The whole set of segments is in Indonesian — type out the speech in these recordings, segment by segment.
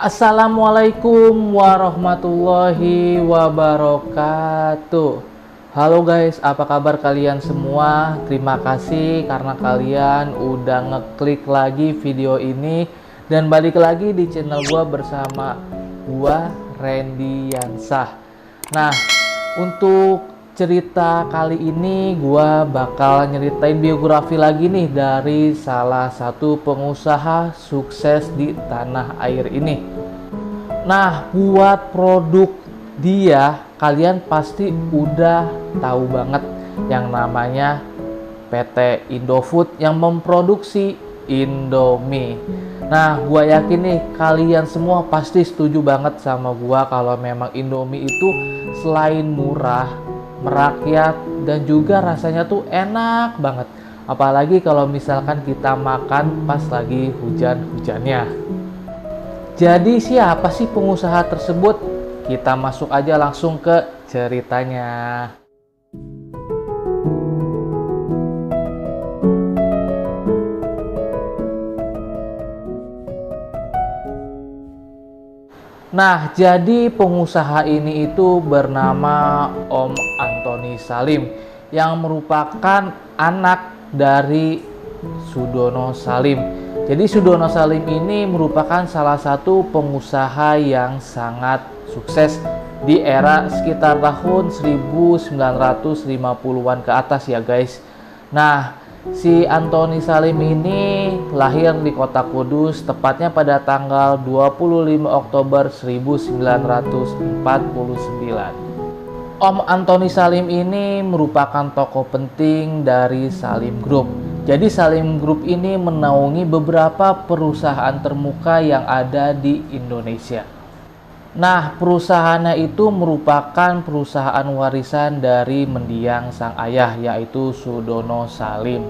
Assalamualaikum warahmatullahi wabarakatuh. Halo guys, apa kabar kalian semua? Terima kasih karena kalian udah ngeklik lagi video ini dan balik lagi di channel gua bersama gua Randy Yansah. Nah, untuk cerita kali ini gua bakal nyeritain biografi lagi nih dari salah satu pengusaha sukses di tanah air ini. Nah, buat produk dia kalian pasti udah tahu banget yang namanya PT Indofood yang memproduksi Indomie. Nah, gua yakin nih kalian semua pasti setuju banget sama gua kalau memang Indomie itu selain murah, merakyat, dan juga rasanya tuh enak banget. Apalagi kalau misalkan kita makan pas lagi hujan-hujannya. Jadi siapa sih pengusaha tersebut? Kita masuk aja langsung ke ceritanya. Nah, jadi pengusaha ini itu bernama Om Antoni Salim yang merupakan anak dari Sudono Salim. Jadi Sudono Salim ini merupakan salah satu pengusaha yang sangat sukses di era sekitar tahun 1950-an ke atas ya guys. Nah, si Antoni Salim ini lahir di kota Kudus tepatnya pada tanggal 25 Oktober 1949. Om Antoni Salim ini merupakan tokoh penting dari Salim Group. Jadi Salim Group ini menaungi beberapa perusahaan termuka yang ada di Indonesia. Nah, perusahaannya itu merupakan perusahaan warisan dari mendiang sang ayah, yaitu Sudono Salim.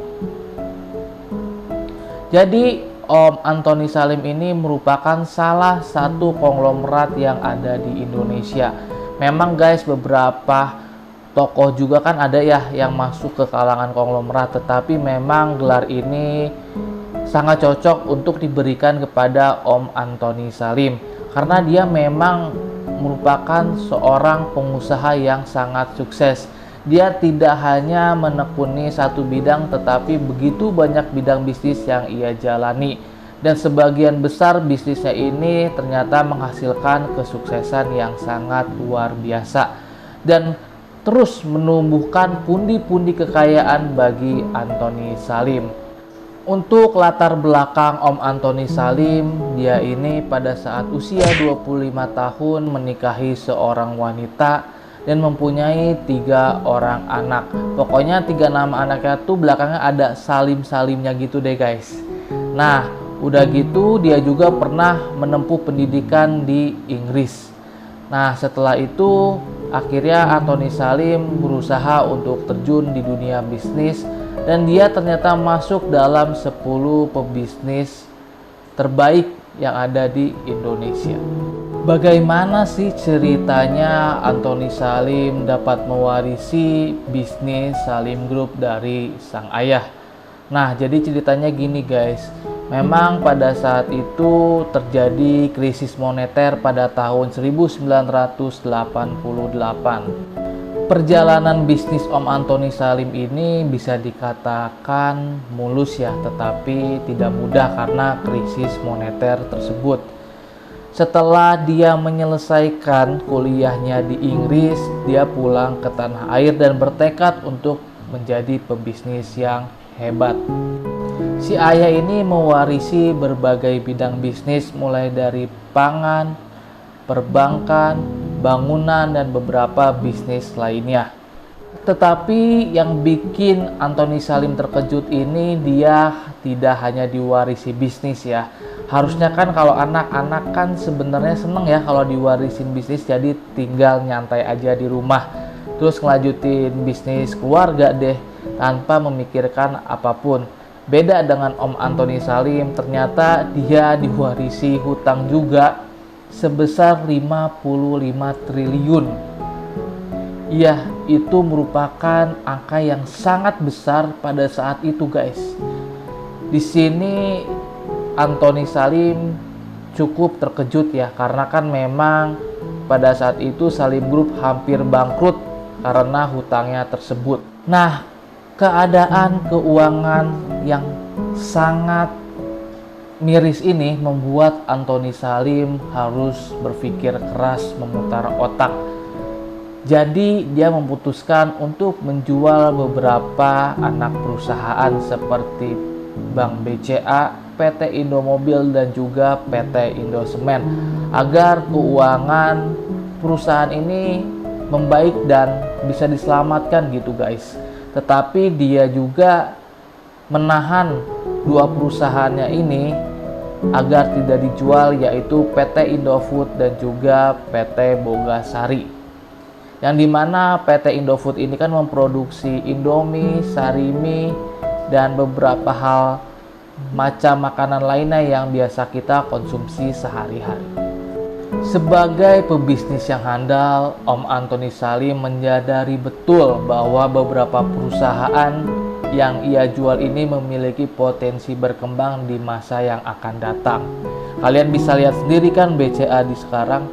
Jadi Om Antoni Salim ini merupakan salah satu konglomerat yang ada di Indonesia. Memang guys, beberapa tokoh juga kan ada ya yang masuk ke kalangan konglomerat, tetapi memang gelar ini sangat cocok untuk diberikan kepada Om Antoni Salim karena dia memang merupakan seorang pengusaha yang sangat sukses. Dia tidak hanya menekuni satu bidang, tetapi begitu banyak bidang bisnis yang ia jalani, dan sebagian besar bisnisnya ini ternyata menghasilkan kesuksesan yang sangat luar biasa dan terus menumbuhkan pundi-pundi kekayaan bagi Antoni Salim. Untuk latar belakang Om Antoni Salim, dia ini pada saat usia 25 tahun menikahi seorang wanita dan mempunyai 3 orang anak. Pokoknya 3 nama anaknya tuh belakangnya ada Salim-Salimnya gitu deh guys. Nah, udah gitu dia juga pernah menempuh pendidikan di Inggris. Nah, setelah itu akhirnya Antoni Salim berusaha untuk terjun di dunia bisnis dan dia ternyata masuk dalam 10 pebisnis terbaik yang ada di Indonesia. Bagaimana sih ceritanya Antoni Salim dapat mewarisi bisnis Salim Group dari sang ayah? Nah, jadi ceritanya gini guys. Memang pada saat itu terjadi krisis moneter pada tahun 1988. Perjalanan bisnis Om Antoni Salim ini bisa dikatakan mulus ya, tetapi tidak mudah karena krisis moneter tersebut. Setelah dia menyelesaikan kuliahnya di Inggris, dia pulang ke tanah air dan bertekad untuk menjadi pebisnis yang hebat. Si ayah ini mewarisi berbagai bidang bisnis mulai dari pangan, perbankan, bangunan, dan beberapa bisnis lainnya. Tetapi yang bikin Antoni Salim terkejut ini dia tidak hanya diwarisi bisnis ya. Harusnya kan kalau anak-anak kan sebenarnya seneng ya kalau diwarisin bisnis, jadi tinggal nyantai aja di rumah. Terus ngelanjutin bisnis keluarga deh tanpa memikirkan apapun. Beda dengan Om Antoni Salim, ternyata dia diwarisi hutang juga sebesar 55 triliun. Ya, itu merupakan angka yang sangat besar pada saat itu, guys. Di sini Anthony Salim cukup terkejut ya, karena kan memang pada saat itu Salim Group hampir bangkrut karena hutangnya tersebut. Nah, keadaan keuangan yang sangat miris ini membuat Anthony Salim harus berpikir keras, memutar otak. Jadi dia memutuskan untuk menjual beberapa anak perusahaan seperti Bank BCA, PT Indomobil, dan juga PT Indosemen agar keuangan perusahaan ini membaik dan bisa diselamatkan gitu guys. Tetapi dia juga menahan dua perusahaannya ini agar tidak dijual, yaitu PT Indofood dan juga PT Bogasari. Yang dimana PT Indofood ini kan memproduksi Indomie, Sarimi, dan beberapa hal macam makanan lainnya yang biasa kita konsumsi sehari-hari. Sebagai pebisnis yang handal, Om Anthony Salim menyadari betul bahwa beberapa perusahaan yang ia jual ini memiliki potensi berkembang di masa yang akan datang. Kalian bisa lihat sendiri kan BCA di sekarang,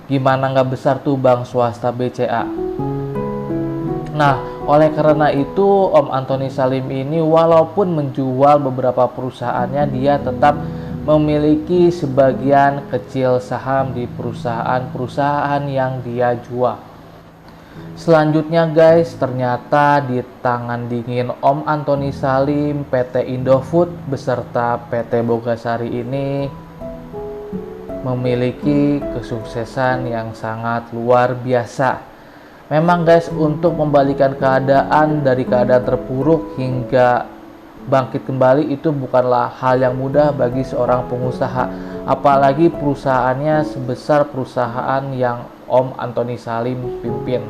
gimana nggak besar tuh bank swasta BCA. Nah, oleh karena itu Om Anthony Salim ini walaupun menjual beberapa perusahaannya, dia tetap memiliki sebagian kecil saham di perusahaan-perusahaan yang dia jual. Selanjutnya guys, ternyata di tangan dingin Om Anthony Salim, PT Indofood beserta PT Bogasari ini memiliki kesuksesan yang sangat luar biasa. Memang guys, untuk membalikan keadaan dari keadaan terpuruk hingga bangkit kembali itu bukanlah hal yang mudah bagi seorang pengusaha, apalagi perusahaannya sebesar perusahaan yang Om Anthony Salim pimpin.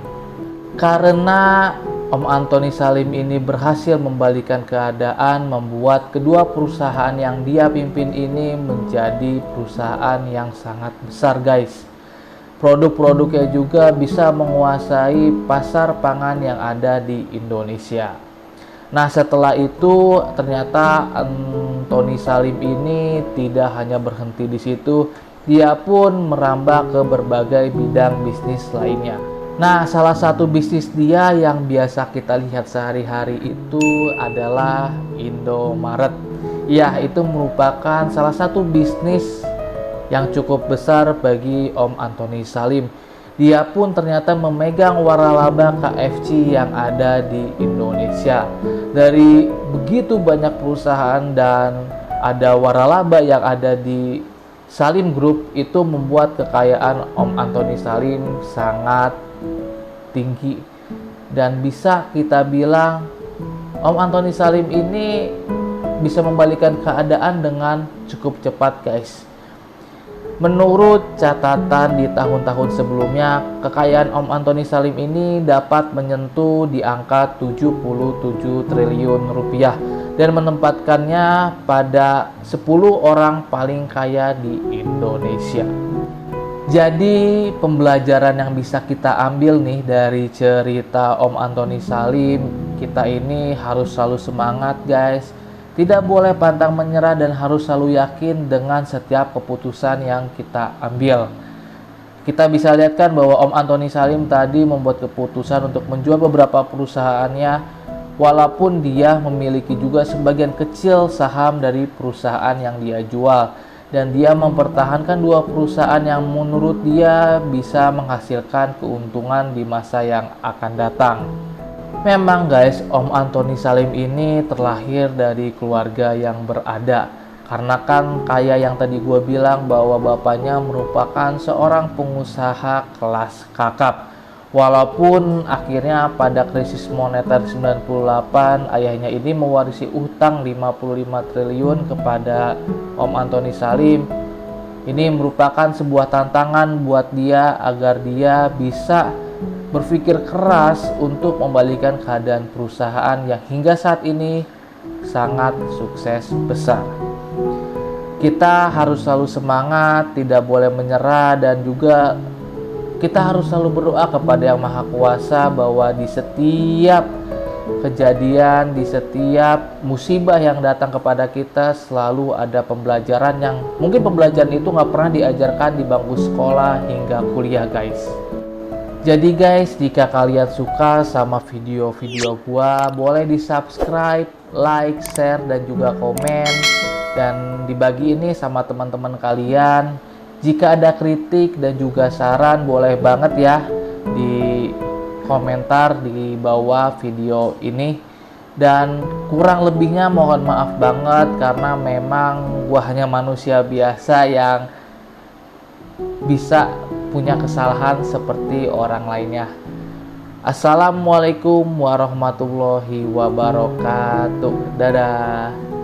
Karena Om Anthony Salim ini berhasil membalikan keadaan, membuat kedua perusahaan yang dia pimpin ini menjadi perusahaan yang sangat besar guys. Produk-produknya juga bisa menguasai pasar pangan yang ada di Indonesia. Nah, setelah itu ternyata Anthony Salim ini tidak hanya berhenti di situ, dia pun merambah ke berbagai bidang bisnis lainnya. Nah, salah satu bisnis dia yang biasa kita lihat sehari-hari itu adalah Indomaret. Ya, itu merupakan salah satu bisnis yang cukup besar bagi Om Anthony Salim. Dia pun ternyata memegang waralaba KFC yang ada di Indonesia. Dari begitu banyak perusahaan dan ada waralaba yang ada di Salim Group, itu membuat kekayaan Om Anthony Salim sangat tinggi, dan bisa kita bilang Om Anthony Salim ini bisa membalikan keadaan dengan cukup cepat guys. Menurut catatan di tahun-tahun sebelumnya, kekayaan Om Anthony Salim ini dapat menyentuh di angka 77 triliun rupiah dan menempatkannya pada 10 orang paling kaya di Indonesia. Jadi pembelajaran yang bisa kita ambil nih dari cerita Om Anthony Salim, kita ini harus selalu semangat guys. Tidak boleh pantang menyerah dan harus selalu yakin dengan setiap keputusan yang kita ambil. Kita bisa lihat kan bahwa Om Anthony Salim tadi membuat keputusan untuk menjual beberapa perusahaannya, walaupun dia memiliki juga sebagian kecil saham dari perusahaan yang dia jual. Dan dia mempertahankan dua perusahaan yang menurut dia bisa menghasilkan keuntungan di masa yang akan datang. Memang guys, Om Anthony Salim ini terlahir dari keluarga yang berada. Karena kan kayak yang tadi gue bilang bahwa bapaknya merupakan seorang pengusaha kelas kakap. Walaupun akhirnya pada krisis moneter 98, ayahnya ini mewarisi utang 55 triliun kepada Om Anthony Salim. Ini merupakan sebuah tantangan buat dia agar dia bisa berpikir keras untuk membalikan keadaan perusahaan yang hingga saat ini sangat sukses besar. Kita harus selalu semangat, tidak boleh menyerah, dan juga kita harus selalu berdoa kepada Yang Maha Kuasa bahwa di setiap kejadian, di setiap musibah yang datang kepada kita selalu ada pembelajaran yang mungkin pembelajaran itu nggak pernah diajarkan di bangku sekolah hingga kuliah guys. Jadi guys, jika kalian suka sama video-video gua, boleh di subscribe, like, share, dan juga komen, dan dibagi ini sama teman-teman kalian. Jika ada kritik dan juga saran, boleh banget ya di komentar di bawah video ini. Dan kurang lebihnya mohon maaf banget karena memang gua hanya manusia biasa yang bisa punya kesalahan seperti orang lainnya. Assalamualaikum warahmatullahi wabarakatuh. Dadah.